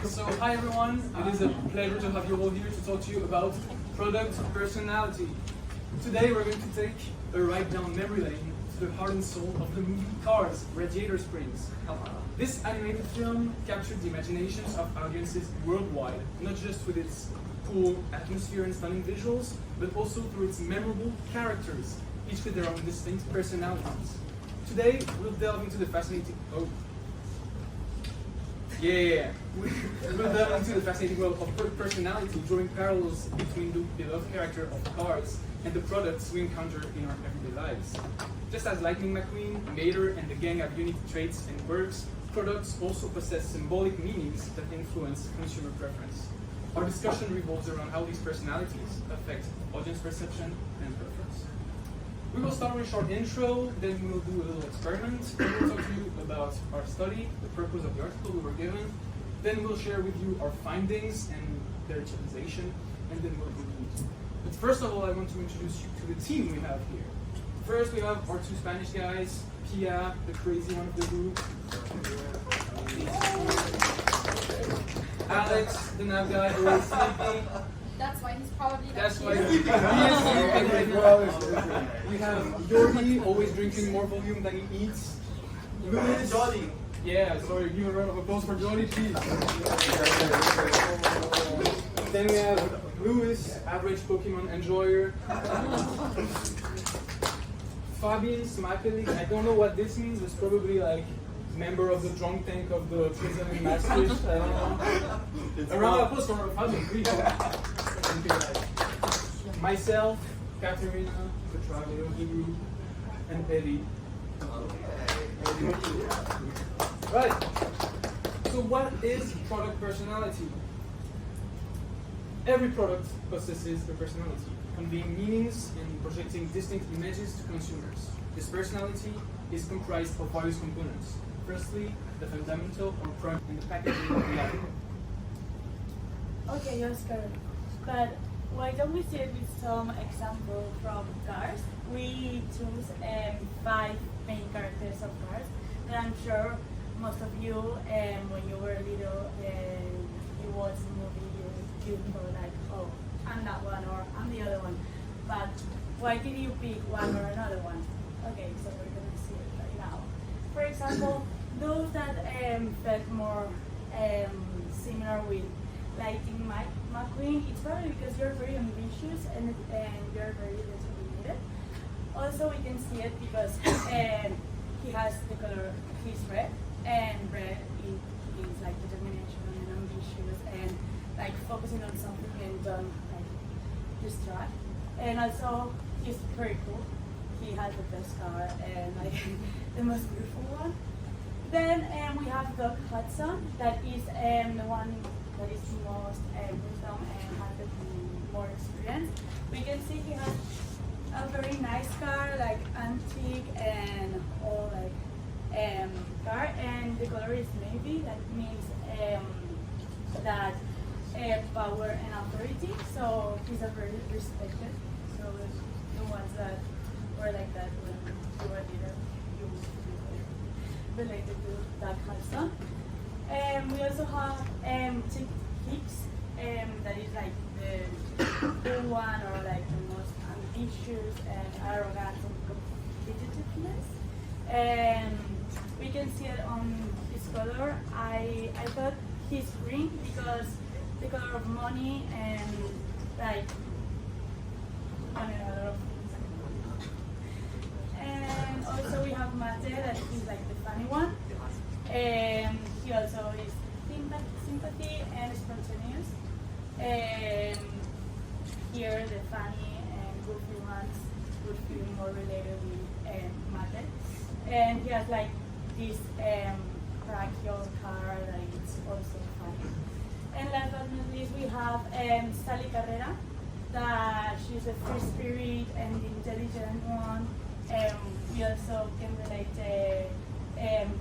So hi everyone, it is a pleasure to have you all here to talk to you about product personality. Today we're going to take a ride down memory lane to the heart and soul of the movie Cars, Radiator Springs. This animated film captured the imaginations of audiences worldwide, not just with its cool atmosphere and stunning visuals, but also through its memorable characters, each with their own distinct personalities. Today we'll delve into the fascinating We'll delve into the fascinating world of personality, drawing parallels between the beloved character of Cars and the products we encounter in our everyday lives. Just as Lightning McQueen, Mater, and the gang have unique traits and quirks, products also possess symbolic meanings that influence consumer preference. Our discussion revolves around how these personalities affect audience perception and preference. We will start with a short intro, then we will do a little experiment, and we'll talk to you about our study, the purpose of the article we were given, then we'll share with you our findings and their utilization, and then we'll conclude. But first of all, I want to introduce you to the team we have here. First, we have our two Spanish guys, Pia, the crazy one of the group, Alex, the nav guy, always sleepy. That's why he's probably not That's why here. he is sleeping right now. We have Jordi, always drinking more volume than he eats. Louis, Jordi. yeah, sorry, give a round of applause for Jordi, please. Then we have Louis, average Pokemon enjoyer. Fabian Smakeli, I don't know what this means, it's probably like member of the drunk tank of the prison in Maastricht, I don't know. A round of applause for Fabian, please. Myself, Katerina, the traveler of the group, and Eddie. Right. So what is product personality? Every product possesses a personality, conveying meanings and projecting distinct images to consumers. This personality is comprised of various components. Firstly, the fundamental or primary and the packaging of the item. Okay, Oscar, but why don't we see it with some example from Cars? We choose 5 main characters of Cars that I'm sure most of you, when you were little, you watched the movie, you know like, oh, I'm that one or I'm the other one. But why did you pick one or another one? Okay, so we're gonna see it right now. For example, those that felt more similar with Lightning McQueen, it's probably because you're very ambitious and you're very determined. Also, we can see it because he has the color, he's red, and red is like determination and ambitious and like focusing on something and don't like distract. And also, he's very cool. He has the best car and like the most beautiful one. Then we have Doc Hudson, that is the one that is the most wisdom and has the more experience. We can see he has a very nice car, like antique and all like car, and the color is navy. That means that power and authority. So he's a very respected. So the ones that were like that when you were little, you related to that Hudson. We also have Chick Hicks, that is like the cool one or like the most ambitious and arrogant and competitiveness. We can see it on his color. I thought he's green because the color of money and like I don't know, a lot of things. And also we have Mate, that is like the funny one. He also is sympathy and spontaneous. Here the funny and goofy ones would feel more related with Mate. And he has like this brachial car that is also funny. And last but not least we have Sally Carrera, that she's a free spirit and the intelligent one. We also can relate the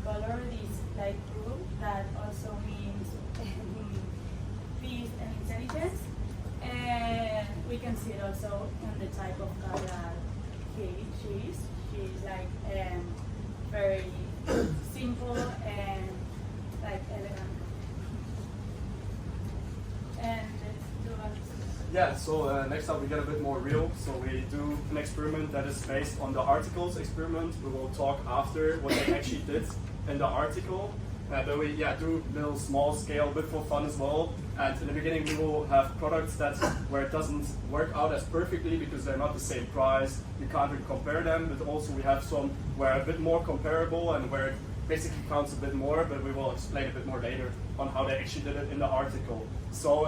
color, this light blue, that also means peace and intelligence. And we can see it also in the type of car that she is. She's like very simple and like elegant. Yeah, so next up we get a bit more real. So we do an experiment that is based on the article's experiment. We will talk after what they actually did in the article. But we do little small scale, a bit for fun as well. And in the beginning we will have products that where it doesn't work out as perfectly because they're not the same price. You can't really compare them, but also we have some where a bit more comparable and where it basically counts a bit more, but we will explain a bit more later on how they actually did it in the article. So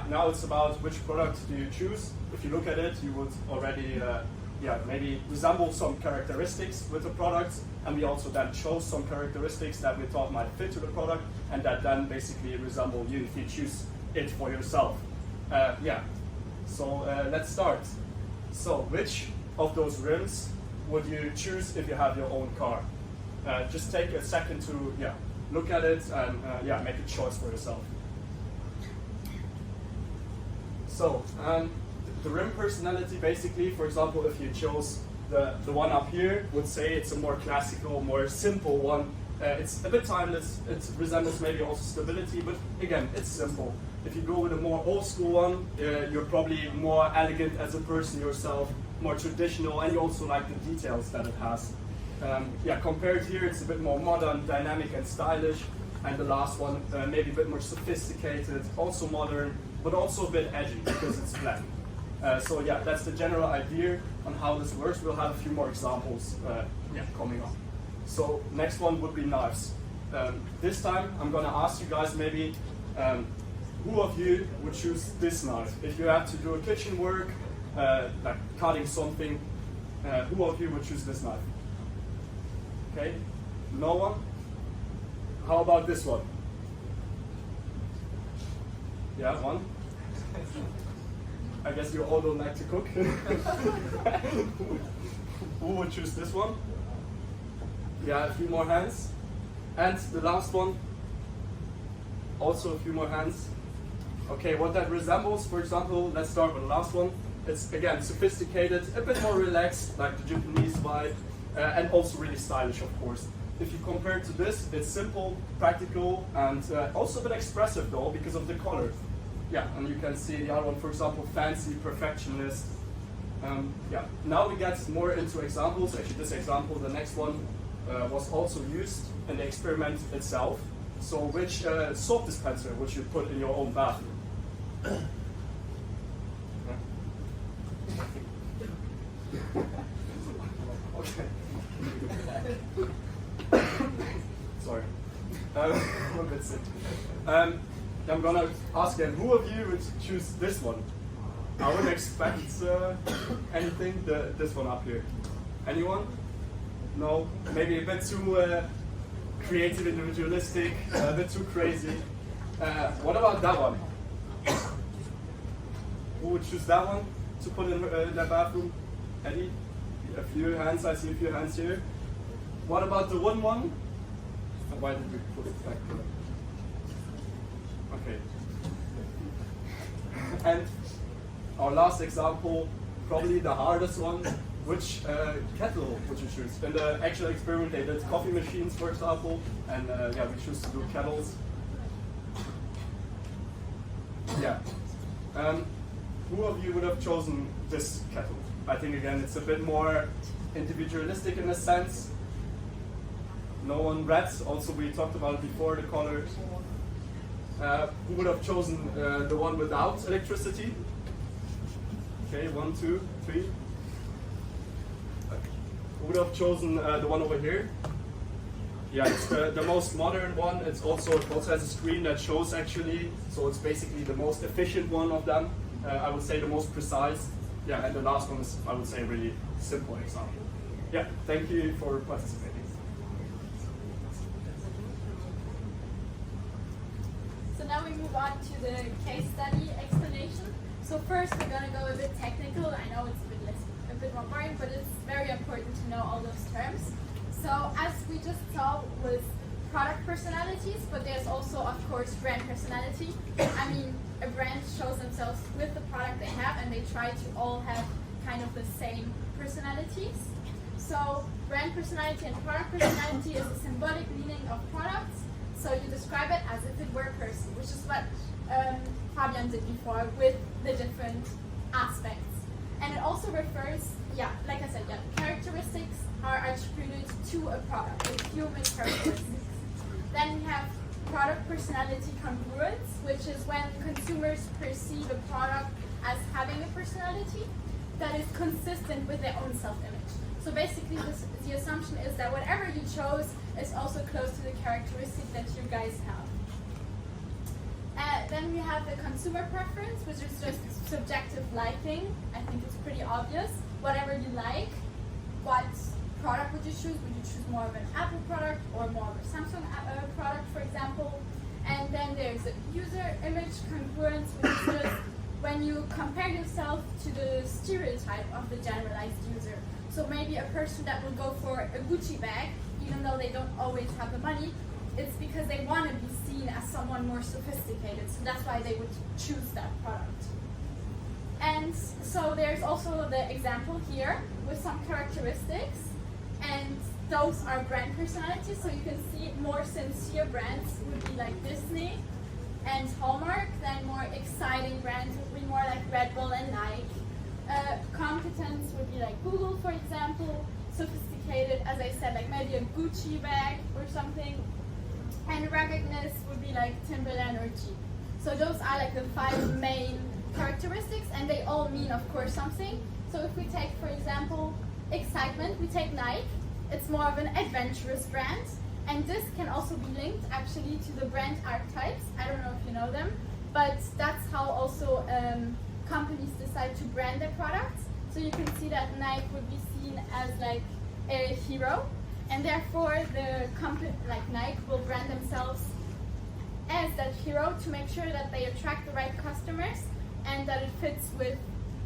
now it's about which product do you choose. If you look at it, you would already maybe resemble some characteristics with the product, and we also then chose some characteristics that we thought might fit to the product, and that then basically resemble you if you choose it for yourself. So let's start. So which of those rims would you choose if you have your own car? Just take a second to look at it and make a choice for yourself. So the rim personality, basically, for example, if you chose the one up here, would say it's a more classical, more simple one. It's a bit timeless. It resembles maybe also stability, but again, it's simple. If you go with a more old school one, you're probably more elegant as a person yourself, more traditional, and you also like the details that it has. Compared here, it's a bit more modern, dynamic, and stylish. And the last one, maybe a bit more sophisticated, also modern, but also a bit edgy because it's black. That's the general idea on how this works. We'll have a few more examples coming up. So next one would be knives. This time, I'm going to ask you guys maybe who of you would choose this knife? If you had to do a kitchen work, like cutting something, who of you would choose this knife? Okay, no one? How about this one? Yeah, one? I guess you all don't like to cook. Who would choose this one? Yeah, a few more hands. And the last one? Also a few more hands. Okay, what that resembles, for example, let's start with the last one. It's, again, sophisticated, a bit more relaxed, like the Japanese vibe, and also really stylish, of course. If you compare it to this, it's simple, practical, and also a bit expressive though, because of the color. Yeah, and you can see the other one, for example, fancy, perfectionist. Now we get more into examples. Actually, this example, the next one, was also used in the experiment itself. So which soap dispenser would you put in your own bathroom? Okay. Sorry. I'm a bit sick. I'm gonna ask again, who of you would choose this one? I wouldn't expect anything, this one up here. Anyone? No? Maybe a bit too creative, individualistic, a bit too crazy. What about that one? Who would choose that one to put in their bathroom? Eddie? A few hands, I see a few hands here. What about the one? Why did we put it back there? Okay. And our last example, probably the hardest one. Which kettle would you choose? In the actual experiment, they did coffee machines, for example, and we choose to do kettles. Yeah. Who of you would have chosen this kettle? I think again, it's a bit more individualistic in a sense. No one red. Also, we talked about it before, the color. Who would have chosen the one without electricity? Okay, 1, 2, 3. Who would have chosen the one over here? Yeah, it's the most modern one. It also has a screen that shows actually, so it's basically the most efficient one of them. I would say the most precise. Yeah, and the last one is, I would say, a really simple example. Yeah, thank you for participating. So now we move on to the case study explanation. So first we're going to go a bit technical. I know it's a bit more boring, but it's very important to know all those terms. So as we just saw with product personalities, but there's also, of course, brand personality. I mean, a brand shows themselves with the product they have, and they try to all have kind of the same personalities. So brand personality and product personality is a symbolic meaning of products. So you describe it as if it were a person, which is what 5 Fabian did before with the different aspects. And it also refers, like I said, characteristics are attributed to a product, with human characteristics. Then we have product personality congruence, which is when consumers perceive a product as having a personality that is consistent with their own self-image. So basically the assumption is that whatever you chose is also close to the characteristic that you guys have. Then we have the consumer preference, which is just subjective liking. I think it's pretty obvious. Whatever you like, what product would you choose? Would you choose more of an Apple product or more of a Samsung product, for example? And then there's the user image congruence, which is just when you compare yourself to the stereotype of the generalized user. So maybe a person that will go for a Gucci bag, even though they don't always have the money, it's because they want to be seen as someone more sophisticated. So that's why they would choose that product. And so there's also the example here with some characteristics, and those are brand personalities. So you can see more sincere brands would be like Disney and Hallmark, then more exciting brands would be more like Red Bull and Nike. Competence would be like Google, for example. Sophisticated, as I said, like maybe a Gucci bag or something. And ruggedness would be like Timberland or Jeep. So those are like the 5 main characteristics, and they all mean, of course, something. So if we take, for example, excitement, we take Nike. It's more of an adventurous brand, and this can also be linked actually to the brand archetypes. I don't know if you know them, but that's how also companies decide to brand their products. So you can see that Nike would be seen as like a hero, and therefore the company like Nike will brand themselves as that hero to make sure that they attract the right customers and that it fits with,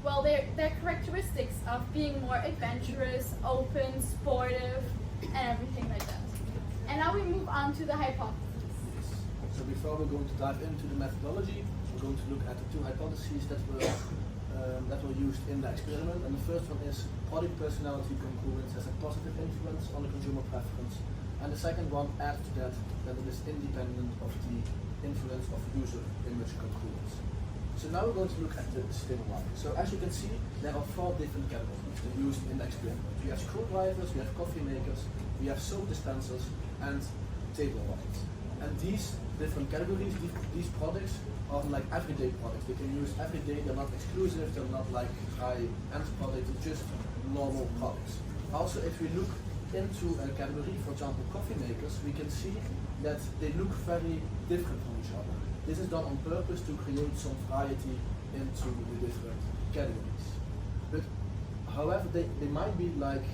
well, their characteristics of being more adventurous, open, sportive, and everything like that. And now we move on to the hypotheses. So before we're going to dive into the methodology, we're going to look at the 2 hypotheses that were used in the experiment. And the first one is product personality congruence has a positive influence on the consumer preference. And the second one adds to that it is independent of the influence of user image congruence. So now we're going to look at the stimuli. So as you can see, there are 4 different categories that are used in the experiment. We have screwdrivers, we have coffee makers, we have soap dispensers, and table lights. And these different categories, these products are like everyday products. They can use every day, they're not exclusive, they're not like high-end products, they're just normal products. Also, if we look into a category, for example, coffee makers, we can see that they look very different from each other. This is done on purpose to create some variety into the different categories. But however, they might be like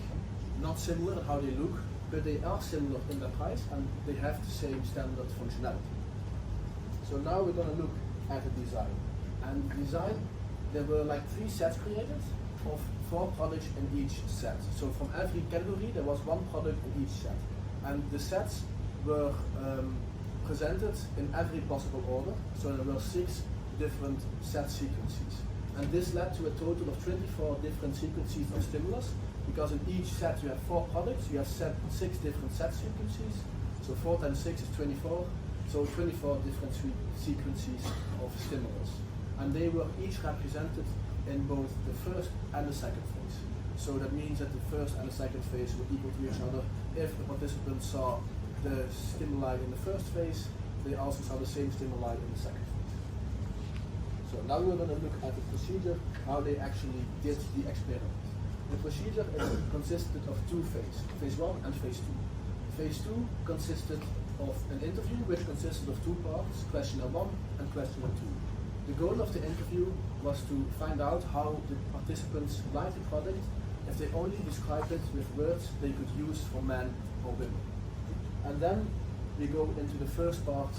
not similar in how they look, but they are similar in their price and they have the same standard functionality. So now we're going to look at the design. And design, there were like 3 sets created of 4 products in each set. So from every category there was 1 product in each set. And the sets were presented in every possible order. So there were 6 different set sequences. And this led to a total of 24 different sequences of stimulus, because in each set you have 4 products, you have 6 different set sequences. So 4 times 6 is 24. So 24 different sequences of stimulus. And they were each represented in both the first and the second phase. So that means that the first and the second phase were equal to each other. If the participants saw the stimuli in the first phase, they also saw the same stimuli in the second phase. So now we're going to look at the procedure, how they actually did the experiment. The procedure consisted of 2 phases, phase 1 and phase 2. Phase 2 consisted of an interview, which consisted of 2 parts, questionnaire 1 and questionnaire 2. The goal of the interview was to find out how the participants liked the product if they only described it with words they could use for men or women. And then we go into the first part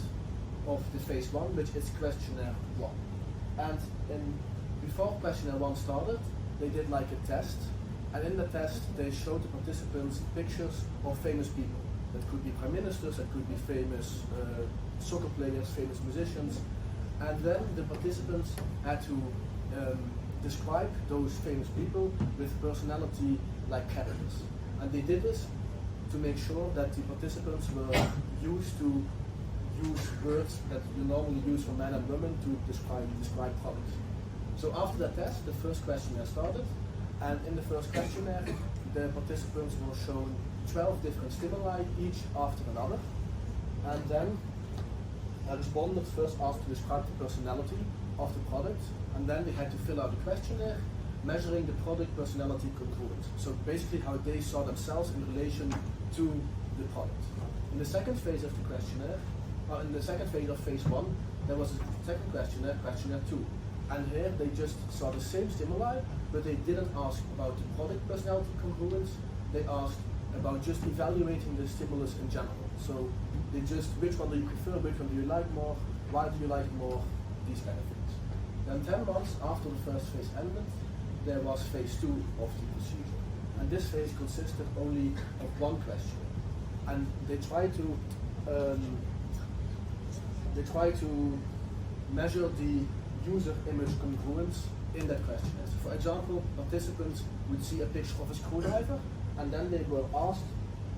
of the phase 1, which is questionnaire 1. And before questionnaire 1 started, they did like a test, and in the test they showed the participants pictures of famous people. That could be prime ministers, that could be famous soccer players, famous musicians, and then the participants had to describe those famous people with personality like characters. And they did this to make sure that the participants were used to use words that you normally use for men and women to describe products. So after that test, the first questionnaire started, and in the first questionnaire, the participants were shown 12 different stimuli, each after another, and then respondents first asked to describe the personality of the product, and then they had to fill out a questionnaire measuring the product personality congruence. So basically how they saw themselves in relation to the product. In the second phase of the questionnaire, in the second phase of phase 1, there was a second questionnaire, questionnaire 2. And here they just saw the same stimuli, but they didn't ask about the product personality congruence, they asked about just evaluating the stimulus in general. So they just, which one do you prefer, which one do you like more, why do you like more, these kind of things. Then 10 months after the first phase ended, there was phase 2 of the procedure. And this phase consisted only of one question. And they try to measure the user image congruence in that questionnaire. So for example, participants would see a picture of a screwdriver, and then they were asked,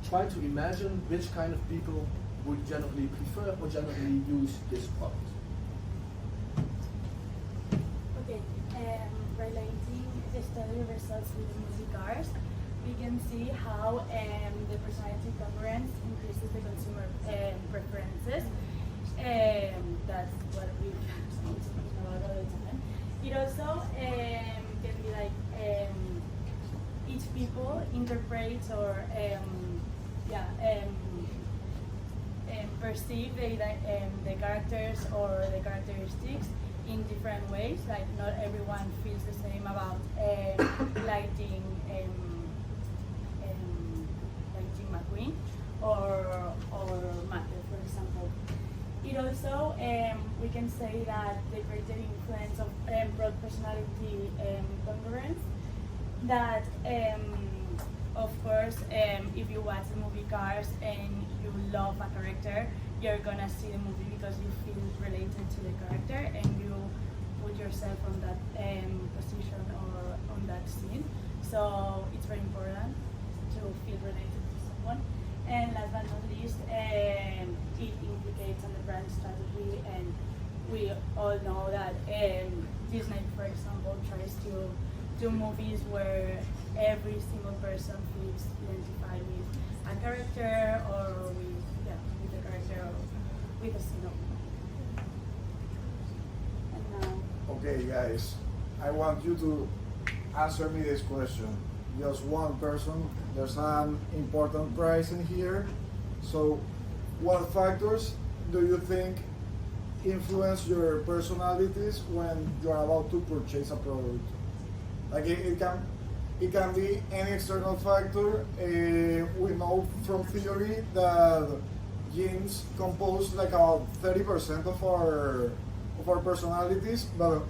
try to imagine which kind of people would generally prefer or generally use this product. Okay, relating the study results with the movie cars, we can see how the personality congruence increases the consumer preferences. That's what we speak about all the time. It also can be like each people interprets or perceive the characters or the characteristics in different ways. Like not everyone feels the same about lighting McQueen or Matthew, for example. It also, we can say that the greater influence of broad personality congruence, that of course, if you watch the movie Cars and you love a character, you're gonna see the movie because you feel related to the character and you put yourself on that position or on that scene. So it's very important to feel related to someone. And last but not least, it implicates on the brand strategy, and we all know that Disney, for example, tries to do movies where every single person feels identified with a character or with a character or with a scene. And now, Okay, guys, I want you to answer me this question. Just one person. There's an important prize in here. So, what factors do you think influence your personalities when you're about to purchase a product? Like it can be any external factor. We know from theory that genes compose like about 30% of our personalities, but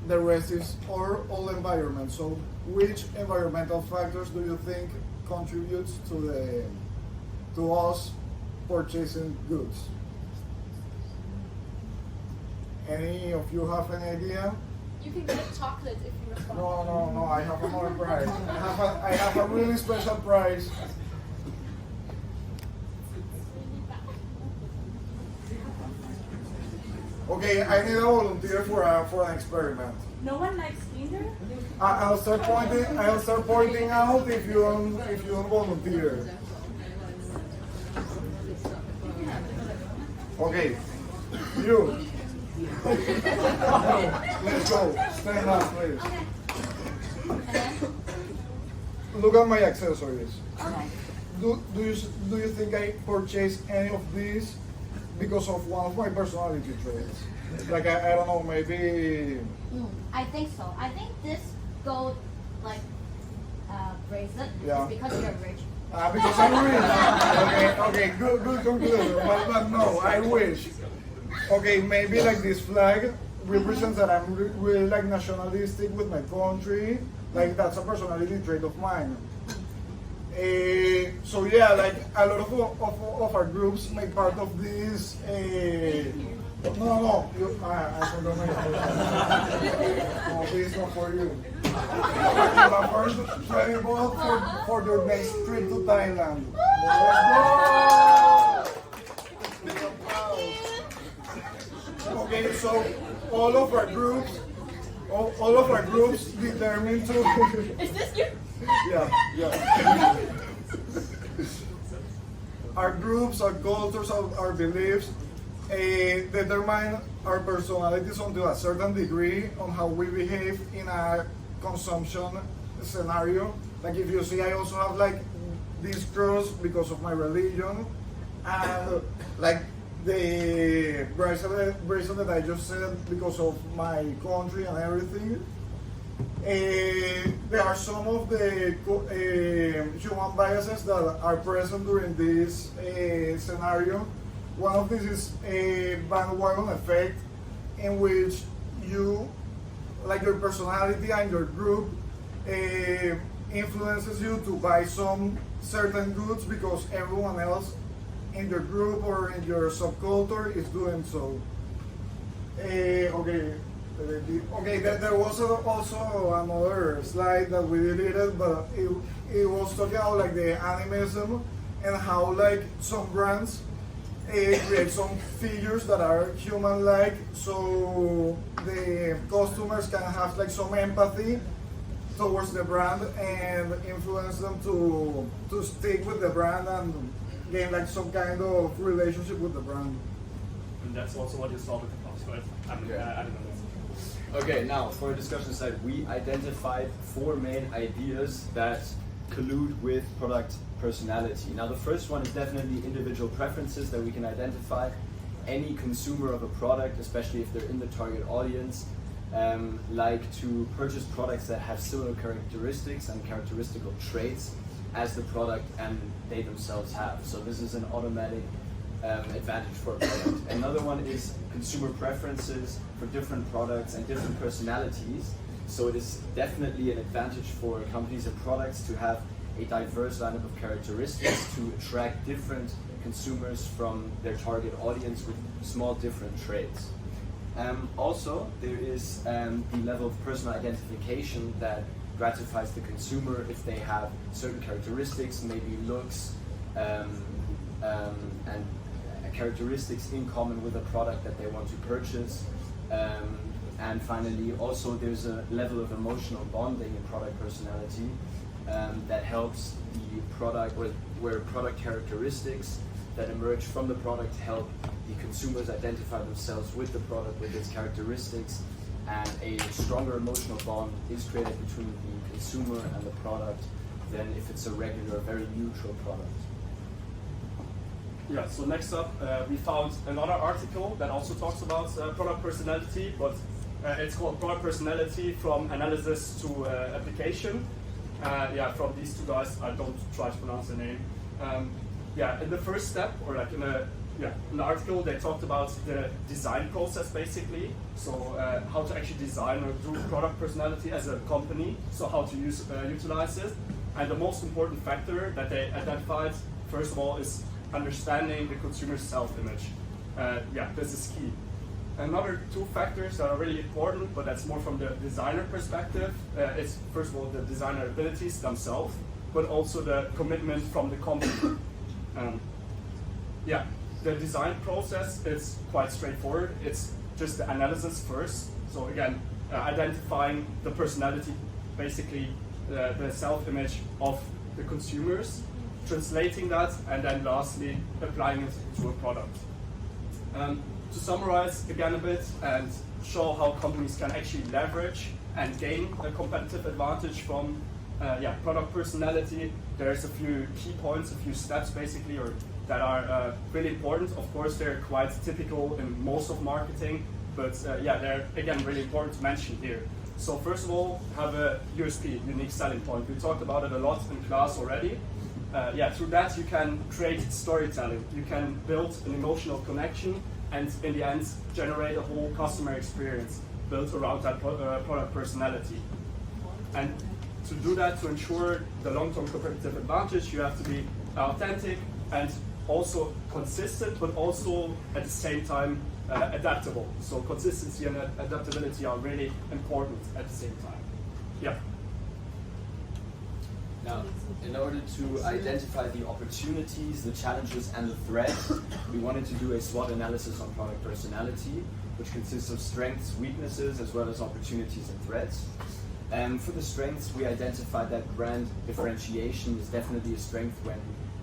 the rest is all environment. So which environmental factors do you think contributes to us purchasing goods? Any of you have any idea? You can get chocolate if you respond. No, I have another prize. I have a really special prize. Okay, I need a volunteer for an experiment. no one likes Tinder? I'll start pointing out if you don't volunteer. Okay, you. Let's go. Stand up, please. Look at my accessories. Okay. Do you think I purchased any of these because of one of my personality traits? Like I don't know, maybe. I think so. I think this gold bracelet Yeah. is because you're rich. Because I'm rich. Okay, good conclusion. But no, I wish. Okay, maybe like this flag represents that I'm really like nationalistic with my country. Like that's a personality trait of mine. So yeah, like a lot of our groups make part of this. No, I forgot my no, this is not for you. But first, training ball for your next trip to Thailand. Let's go! Okay, so all of our groups, all of our groups determine to. Is this you? Yeah. Our groups, our cultures, our beliefs determine our personalities until a certain degree on how we behave in a consumption scenario. Like if you see, I also have like this cross because of my religion, and like the bracelet I just said because of my country and everything. There are some of the human biases that are present during this scenario. One of these is a bandwagon effect, in which you, like your personality and your group, influences you to buy some certain goods because everyone else in your group or in your subculture is doing so. Okay, there was also another slide that we deleted, but it was talking about like the animism and how like some brands create some figures that are human-like, so the customers can have like some empathy towards the brand and influence them to stick with the brand and gain like some kind of relationship with the brand. And that's also what you saw with the class, right? I don't know. Okay, now for a discussion side, we identified 4 main ideas that collude with product personality. Now the first one is definitely individual preferences that we can identify. Any consumer of a product, especially if they're in the target audience, like to purchase products that have similar characteristics and characteristical traits as the product and they themselves have. So this is an automatic advantage for a product. Another one is consumer preferences for different products and different personalities. So it is definitely an advantage for companies and products to have a diverse lineup of characteristics to attract different consumers from their target audience with small different traits. Also, there is the level of personal identification that gratifies the consumer if they have certain characteristics, maybe looks, and characteristics in common with a product that they want to purchase. And finally, also there's a level of emotional bonding in product personality that helps the product, where product characteristics that emerge from the product help the consumers identify themselves with the product, with its characteristics, and a stronger emotional bond is created between the consumer and the product than if it's a regular, very neutral product. Yeah, so next up, we found another article that also talks about product personality, but it's called Product Personality from Analysis to Application. Yeah, from these 2 guys, I don't try to pronounce the name. Yeah, in the first step, or like in the article, they talked about the design process basically. So how to actually design or do product personality as a company. So how to utilize it. And the most important factor that they identified, first of all, is understanding the consumer's self-image. Yeah, this is key. Another 2 factors that are really important, but that's more from the designer perspective, is first of all the designer abilities themselves, but also the commitment from the company. Yeah, the design process is quite straightforward. It's just the analysis first. So again, identifying the personality, basically the self-image of the consumers, translating that, and then lastly applying it to a product. To summarize again a bit and show how companies can actually leverage and gain a competitive advantage from product personality, there's a few key points, a few steps basically, or that are really important. Of course, they're quite typical in most of marketing, but yeah, they're again really important to mention here. So first of all, have a USP, unique selling point. We talked about it a lot in class already. Yeah, through that you can create storytelling, you can build an emotional connection, and in the end generate a whole customer experience built around that product personality. And to do that, to ensure the long-term competitive advantage, you have to be authentic and also consistent, but also at the same time adaptable. So consistency and adaptability are really important at the same time. Yeah. Now, in order to identify the opportunities, the challenges, and the threats, we wanted to do a SWOT analysis on product personality. which consists of strengths, weaknesses, as well as opportunities and threats. For the strengths, we identified that brand differentiation is definitely a strength when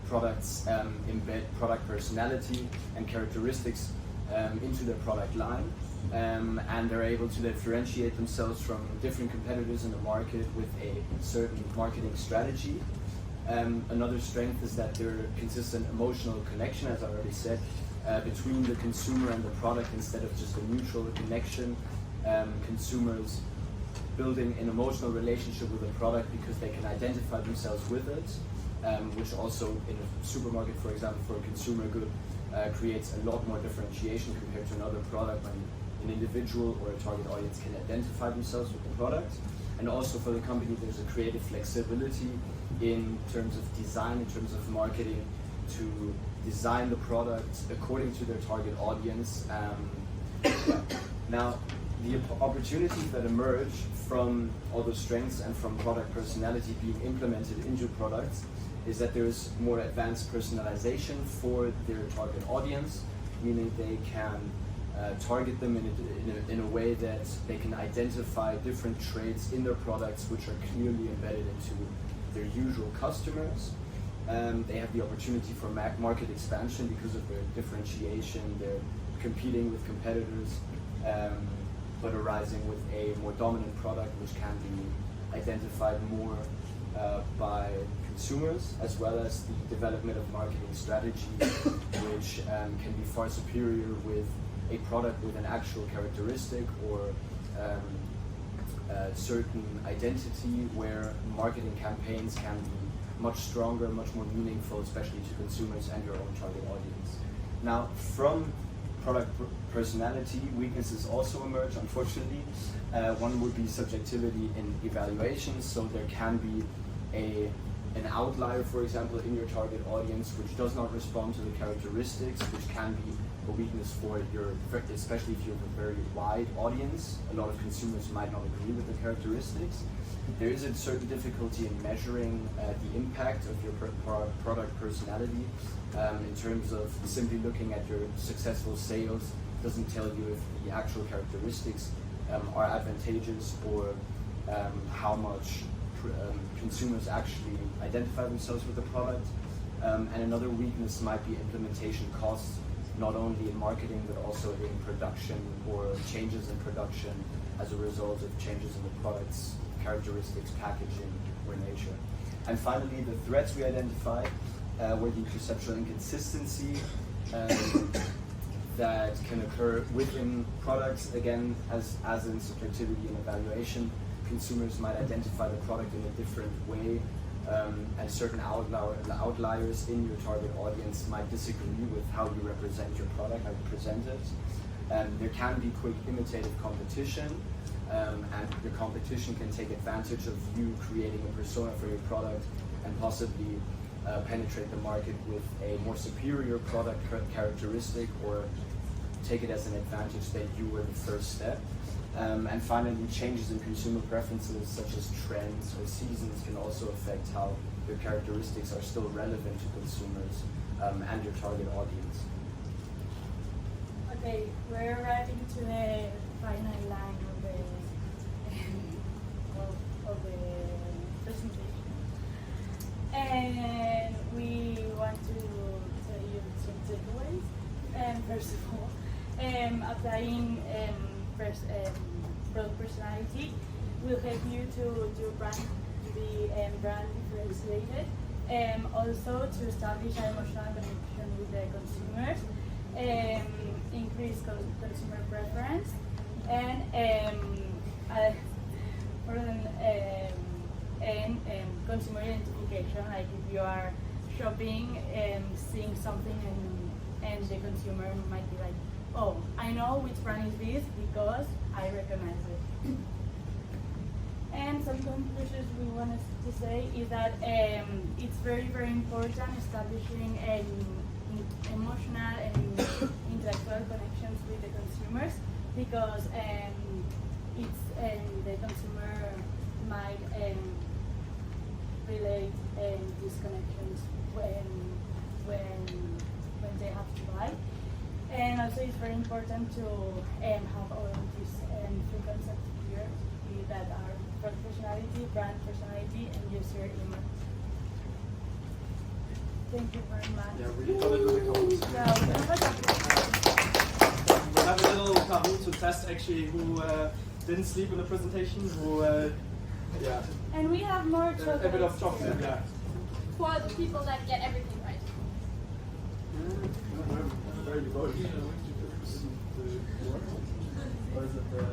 products embed product personality and characteristics into their product line, and they're able to differentiate themselves from different competitors in the market with a certain marketing strategy. Another strength is that there consists an emotional connection, as I already said, between the consumer and the product instead of just a mutual connection. Consumers building an emotional relationship with a product because they can identify themselves with it, which also in a supermarket, for example, for a consumer good, creates a lot more differentiation compared to another product when an individual or a target audience can identify themselves with the product. And also for the company, there's a creative flexibility in terms of design, in terms of marketing, to design the product according to their target audience. Now, the opportunities that emerge from all those strengths and from product personality being implemented into products is that there's more advanced personalization for their target audience, meaning they can target them in a way that they can identify different traits in their products which are clearly embedded into their usual customers. They have the opportunity for market expansion because of their differentiation. They're competing with competitors, but arising with a more dominant product which can be identified more by consumers, as well as the development of marketing strategies which can be far superior with a product with an actual characteristic or a certain identity, where marketing campaigns can be much stronger, much more meaningful, especially to consumers and your own target audience. Now, from product personality, weaknesses also emerge, unfortunately. One would be subjectivity in evaluations, so there can be an outlier, for example, in your target audience which does not respond to the characteristics, which can be a weakness for your, especially if you have a very wide audience. A lot of consumers might not agree with the characteristics. There is a certain difficulty in measuring the impact of your product personality in terms of simply looking at your successful sales doesn't tell you if the actual characteristics are advantageous or how much consumers actually identify themselves with the product. And another weakness might be implementation costs, not only in marketing but also in production or changes in production as a result of changes in the product's characteristics, packaging, or nature. And finally, the threats we identified were the perceptual inconsistency that can occur within products. Again, as in subjectivity and evaluation, consumers might identify the product in a different way, and certain outliers in your target audience might disagree with how you represent your product, how you present it. There can be quick imitative competition, and your competition can take advantage of you creating a persona for your product and possibly penetrate the market with a more superior product characteristic, or take it as an advantage that you were the first step. And finally, changes in consumer preferences such as trends or seasons can also affect how your characteristics are still relevant to consumers and your target audience. Okay, we're arriving to the final line of the presentation, and we want to tell you some takeaways. First of all, applying product personality will help you to be brand differentiated, also to establish an emotional connection with the consumers, increase consumer preference, and consumer identification. Like if you are shopping and seeing something and the consumer might be like, oh, I know which brand is this because I recognize it. And some conclusions we wanted to say is that it's very, very important establishing emotional and intellectual connections with the consumers, because the consumer might relate these connections when they have to buy. And also it's very important to have all of these three concepts here that are product personality, brand personality, and user image. Thank you very much. Yeah, we got it with the code. Yeah, we have a We'll have a little Kahoot to test actually who didn't sleep in the presentation, who, yeah, And we have more a chocolate. bit of chocolate, yeah. For the people that get everything right. Very devoted. Or is it the